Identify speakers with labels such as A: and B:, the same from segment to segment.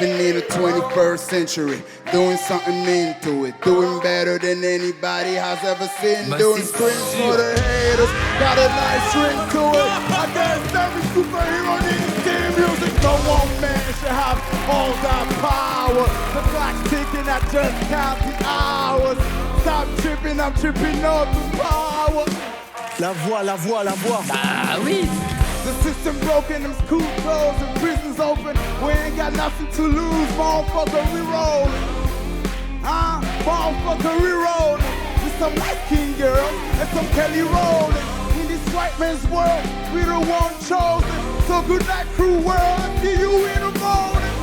A: living in the 21st century, doing something into it, doing better than anybody has ever seen, doing screams for the haters, got a nice ring to it. I guess every superhero needs theme music. No one man should have all that power. The clock's ticking, I just count the hours. Stop tripping, I'm tripping up the power.
B: La voix, la voix, la voix.
C: Bah oui.
A: The system broken, them school closed, and prisons open. We ain't got nothing to lose, motherfucker, we rollin'. Motherfucker, we rollin'. With some White King girls and some Kelly Rowland. In this white man's world, we the one chosen. So good night, crew world, I see you in the morning.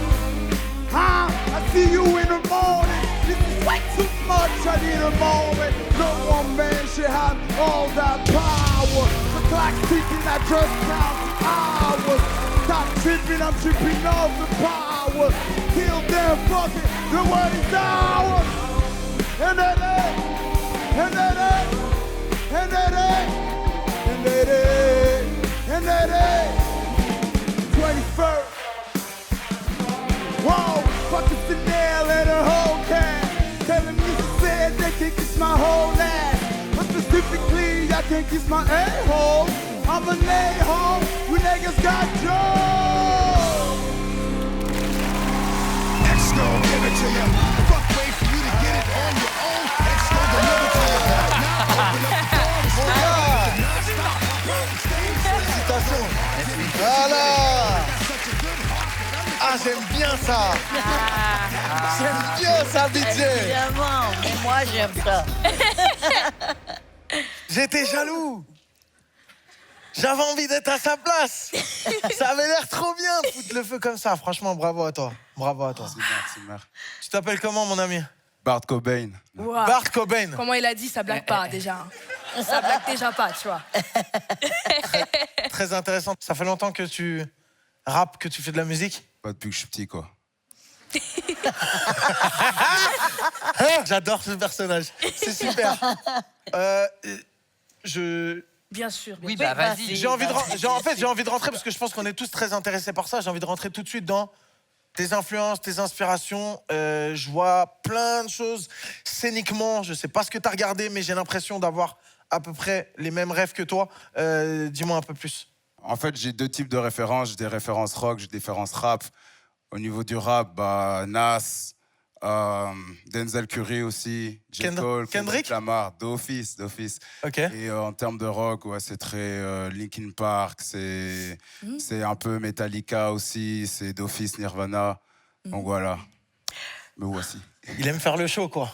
A: I see you in the morning. This is way too much, I need a moment. No one man should have all that power. The clock's ticking, I just count the hours. Stop tripping, I'm tripping off the power. Kill them, fuck it, the word is ours. And that ain't, and that ain't, and that ain't, and that ain't, and that ain't. 21st. Whoa, fucking Chanel and a whole cast. Telling me she said they can kiss my whole ass. But specifically, I can't kiss my a-hole. I'm an a-hole, you niggas got Joe.
D: X gon' give it to you. Fuck, wait for you to get it on your own. X gon' deliver to you. Now open up the
B: Félicitations. Voilà. Ah, j'aime bien ça. J'aime bien ça, DJ.
E: Évidemment, mais moi j'aime ça.
B: J'étais jaloux. J'avais envie d'être à sa place. Ça avait l'air trop bien de foutre le feu comme ça. Franchement, bravo à toi. Bravo à toi.
A: C'est merde.
B: Tu t'appelles comment, mon ami?
A: Bart Cobain.
F: Wow.
B: Bart Cobain.
F: Comment il a dit, ça blague pas déjà. Ça blague déjà pas, tu vois.
B: Très intéressant. Ça fait longtemps que tu rappes, que tu fais de la musique?
A: Pas depuis que je suis petit, quoi.
B: J'adore ce personnage. C'est super.
F: Bien sûr.
C: Oui, bah vas-y.
B: J'ai envie de rentrer parce que je pense qu'on est tous très intéressés par ça. J'ai envie de rentrer tout de suite dans tes influences, tes inspirations. Je vois plein de choses scéniquement. Je sais pas ce que tu as regardé, mais j'ai l'impression d'avoir à peu près les mêmes rêves que toi. Dis-moi un peu plus.
A: En fait, j'ai deux types de références. J'ai des références rock, j'ai des références rap. Au niveau du rap, bah, Nas, Denzel Curry aussi, J. Cole,
B: Kendrick
A: Lamar, d'office.
B: Ok.
A: Et en termes de rock, ouais, c'est très Linkin Park, c'est un peu Metallica aussi, c'est d'office Nirvana. Donc voilà, me voici.
B: Il aime faire le show, quoi.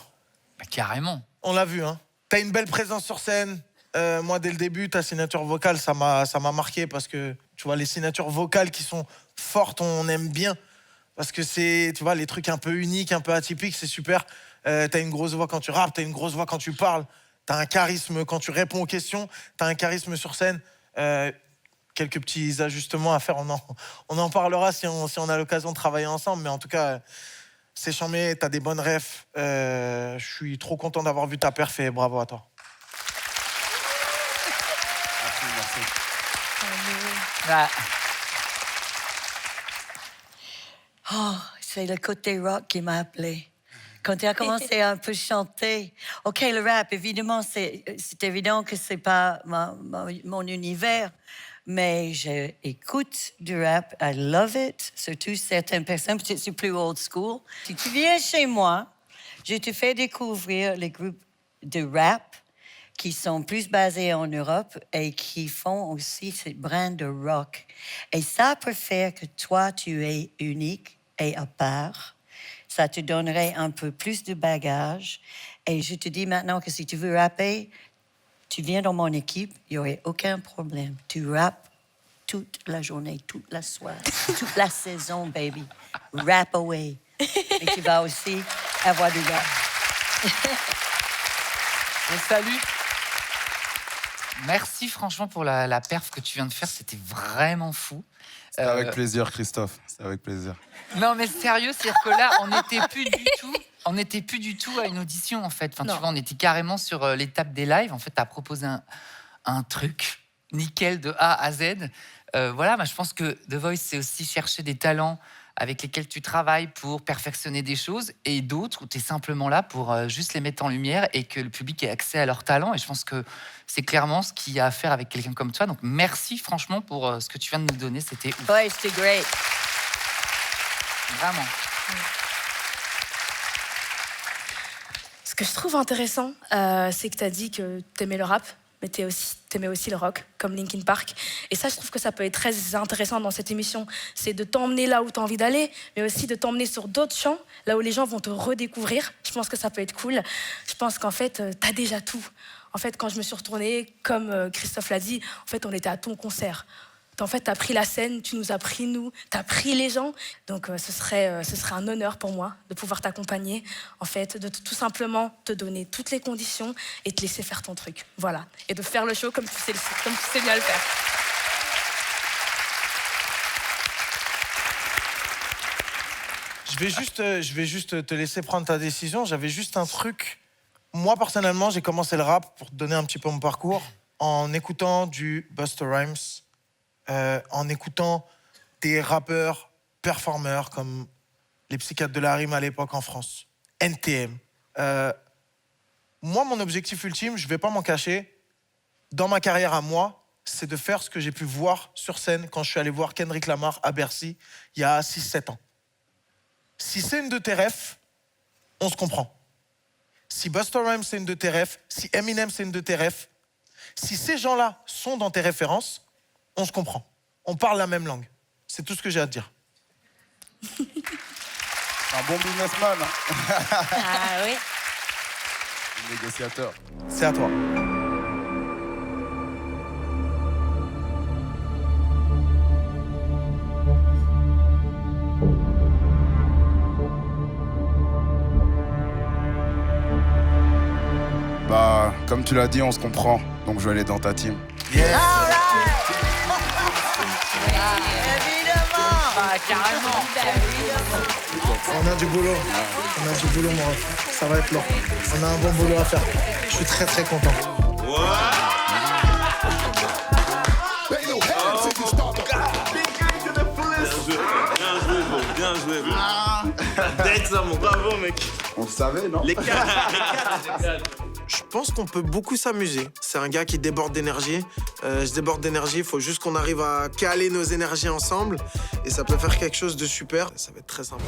C: Bah, carrément.
B: On l'a vu, hein. T'as une belle présence sur scène. Moi, dès le début, ta signature vocale, ça m'a marqué parce que, tu vois, les signatures vocales qui sont fortes, on aime bien. Parce que c'est, tu vois, les trucs un peu uniques, un peu atypiques, c'est super. T'as une grosse voix quand tu rappes, t'as une grosse voix quand tu parles, t'as un charisme quand tu réponds aux questions, t'as un charisme sur scène. Quelques petits ajustements à faire, on en parlera si on a l'occasion de travailler ensemble. Mais en tout cas, c'est charmé, t'as des bonnes refs. Je suis trop content d'avoir vu ta perf et bravo à toi.
A: Merci.
C: Bah,
E: Oh, c'est le côté rock qui m'a appelé. Quand tu as commencé à un peu chanter, OK, le rap, évidemment, c'est évident que c'est pas mon univers, mais j'écoute du rap, I love it, surtout certaines personnes, peut-être c'est plus old school. Si tu viens chez moi, je te fais découvrir les groupes de rap qui sont plus basés en Europe et qui font aussi ces brins de rock. Et ça peut faire que toi, tu es unique et à part. Ça te donnerait un peu plus de bagage. Et je te dis maintenant que si tu veux rapper, tu viens dans mon équipe, il n'y aurait aucun problème. Tu rappes toute la journée, toute la soirée, toute la saison, baby. Rap away. Et tu vas aussi avoir du rap.
C: on salue. Merci franchement pour la perf que tu viens de faire, c'était vraiment fou.
A: C'est avec plaisir, Christophe. C'est avec plaisir.
C: Non mais sérieux, c'est-à-dire que là, on n'était plus du tout à une audition en fait. Enfin, tu vois, on était carrément sur l'étape des lives. En fait, tu as proposé un truc nickel de A à Z. Voilà, moi, je pense que The Voice, c'est aussi chercher des talents avec lesquels tu travailles pour perfectionner des choses, et d'autres où tu es simplement là pour juste les mettre en lumière et que le public ait accès à leur talent. Et je pense que c'est clairement ce qu'il y a à faire avec quelqu'un comme toi. Donc merci franchement pour ce que tu viens de nous donner. C'était ouf.
E: Ouais, c'était great.
C: Vraiment.
F: Ce que je trouve intéressant, c'est que tu as dit que tu aimais le rap, mais t'aimais aussi le rock, comme Linkin Park. Et ça, je trouve que ça peut être très intéressant dans cette émission. C'est de t'emmener là où tu as envie d'aller, mais aussi de t'emmener sur d'autres champs, là où les gens vont te redécouvrir. Je pense que ça peut être cool. Je pense qu'en fait, tu as déjà tout. En fait, quand je me suis retournée, comme Christophe l'a dit, en fait, on était à ton concert. En fait, tu as pris la scène, tu nous as pris nous, tu as pris les gens. Donc, ce serait un honneur pour moi de pouvoir t'accompagner, en fait, de tout simplement te donner toutes les conditions et te laisser faire ton truc. Voilà. Et de faire le show comme tu sais bien le faire.
B: Je vais juste te laisser prendre ta décision. J'avais juste un truc. Moi, personnellement, j'ai commencé le rap, pour te donner un petit peu mon parcours, en écoutant du Busta Rhymes, en écoutant des rappeurs performeurs comme les Psychiatres de la Rime à l'époque en France, NTM. Moi, mon objectif ultime, je vais pas m'en cacher, dans ma carrière à moi, c'est de faire ce que j'ai pu voir sur scène quand je suis allé voir Kendrick Lamar à Bercy il y a 6-7 ans. Si c'est une de tes refs, on se comprend. Si Busta Rhymes c'est une de tes refs, si Eminem c'est une de tes refs, si ces gens-là sont dans tes références, on se comprend. On parle la même langue. C'est tout ce que j'ai à te dire.
A: Un bon businessman.
E: Ah oui.
A: Négociateur.
B: C'est à toi.
A: Bah, comme tu l'as dit, on se comprend. Donc je vais aller dans ta team.
B: Yes.
E: Évidemment.
C: Ah, carrément.
B: On a du boulot. On a du boulot, moi. Ça va être long. On a un bon boulot à faire. Je suis très, très content.
G: Bien joué, bro. Dead ça, mon bravo, mec.
A: On le savait, non?
G: Les quatre.
H: Je pense qu'on peut beaucoup s'amuser. C'est un gars qui déborde d'énergie. Je déborde d'énergie, il faut juste qu'on arrive à caler nos énergies ensemble. Et ça peut faire quelque chose de super. Ça va être très sympa.